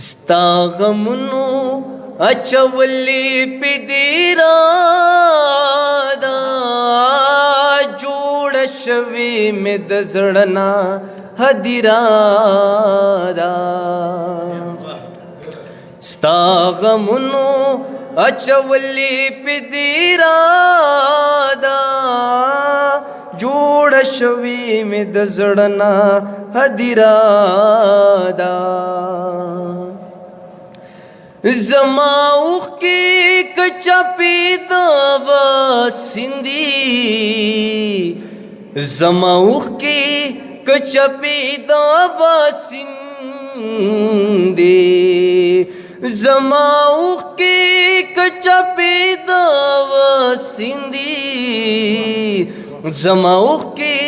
ستا غمونو اچولی پی دیرا دا جوړ شوی می د زړنا هدیرا دا ستا غمونو اچولی پی دیرا دا جوړ شوی می د زړنا هدیرا دا زما اوخ کی کچا پیدا و سندی زما اوخ کی کچا پیدا و سندی زما اوخ کی کچا پیدا و سندی زما اوخ کی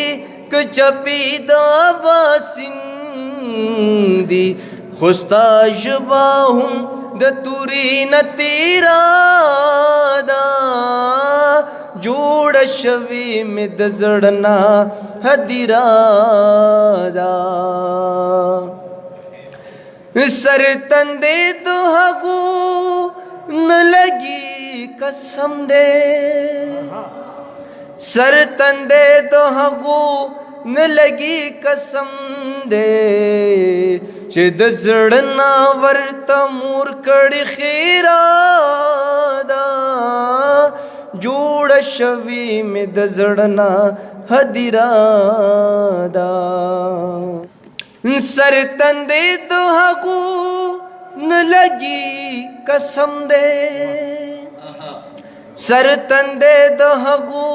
کچا پیدا و سندی خوستا جبا هم د توری نتیرا دا جوړ شوی می د زړنا هدیرا دا سر تندې د هغو نه لګي قسم دې سر تندې د هغو نه لګي قسم دې چې د زړنا ورته مور کړي خیرا دا جوړ شوی می د زړنا هدیرا دا سر تندې د هغو نه لګي قسم دې سر تندې د هغو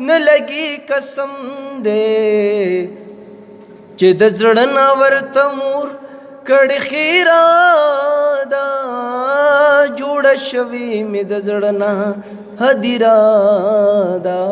نه لګي قسم دې چې د زړنا ورته مور کړي خیرا دا جوړ شوی می د زړنا هدیرا دا